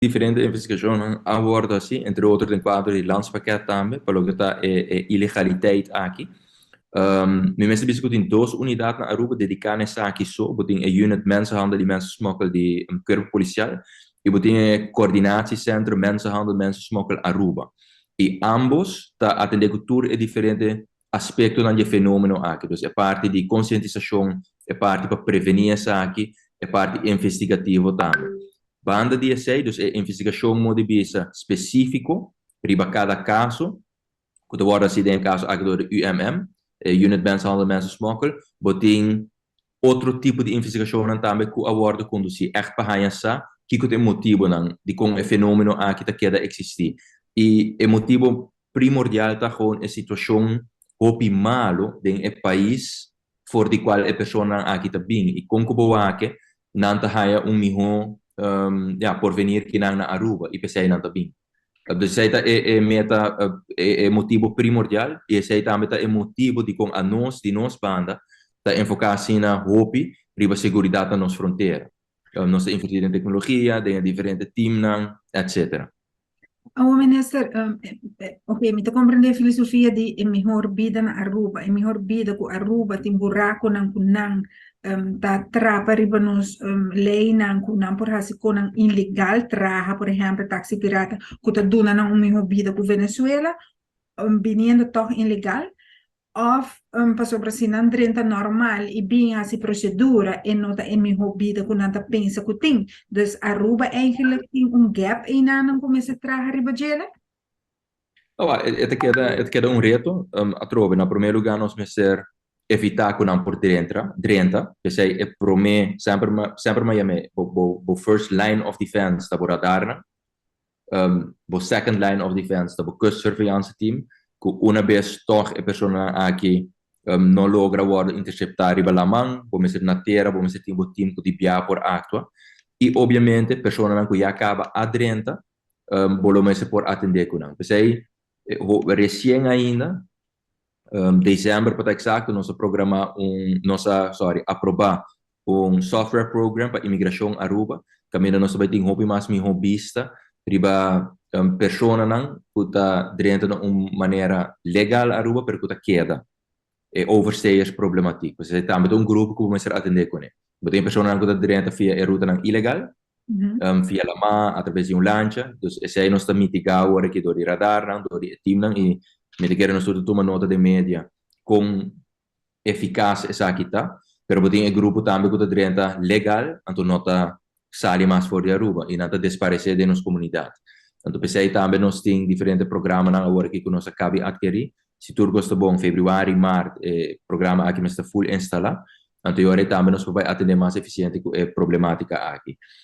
diferentes investigações abortam assim, entre outros em quadro de landspakket também, pelo que está ilegaliteit aqui. Nu mensen discutem duas unidades na Aruba dedicadas a aqui só, botem a unit mensenhandel e mensensmokkel de corpo policial, e botem a coördinatiecentrum mensenhandel mensensmokkel Aruba. E ambos tá atendendo tudo diferente aspecto do fenômeno aqui. Então, é parte de conscientização, é parte para prevenir isso aqui, é parte investigativa também. Banda de essay, dus é investigação modibisa específico, para cada caso, quando agora se tem caso aqui do UMM, Unit Mensenhandel Mensensmokkel, botem outro tipo de investigação também que agora conduzir echt para essa, que tem motivo não, de como é fenômeno aqui está queda existir. E o motivo primordial está com a situação hopi malo de um país for de qual a pessoa aqui está bem. E como que boa que não está melhor porvenir que na Aruba e pensei não está bem. Dus zij dat meta motivo primordial e zij também é motivo de com a nós de nós banda da enfocar assim na hopi riba seguridade nas fronteiras. Nossa investir em tecnologia, de diferentes teams, etc. O minister, ok, me te compreende a filosofia de é melhor vida na Aruba, é melhor vida com Aruba, tem buraco nan kunang, tá trapa riba nos lei nan kunang por hasi kunang ilegal traha, por exemplo, taxi pirata, que tá duna nan melhor vida com Venezuela, viniendo toch ilegal, of passou para assim, não renta normal e bem assim procedura e não tá é melhor vida que não tá pensa que tem. Então, Aruba eigenlijk tem gap aí não começa a trazer riba gela. Oh, het queda um reto, a trove, na primeiro lugar nós ser evitar que não por dentro, que sei, é para mim, sempre Miami, o first line of defense, tá por dar, o second line of defense, tá por coast surveillance team, que uma vez toch a pessoa aqui não logra interceptar riba la mão, vamos ser na terra, vamos ser tipo team que tibia por actua, e obviamente a pessoa que já acaba adrenta, volvemos por atender com não. Pensei, recém ainda, dezembro para exato, nosso programa aprovar software program para imigração Aruba, caminho nós vai ter hobby mais mi hobbyista, riba persona não, puta dentro de uma maneira legal Aruba, per puta queda e overstayers problemáticos. Você também tem grupo que vai ser atender com ele. Tem pessoas que estão dentro via a ruta não ilegal, via la mar, através de lancha, então esse aí nós está mitigando agora que do radar, não, do team não, e mitigar nós tudo toma nota de média com eficácia essa aqui tá, pero tem um grupo também que está dentro legal, então nota sai mais fora de Aruba e nada desaparecer de nossa comunidade. Então pensei também nós tem diferentes programas agora que nós acabamos de adquirir. Se tudo gosta bom, fevereiro, março, programa aqui está full instalado. Então, agora também nós vamos atender mais eficiente com a problemática aqui.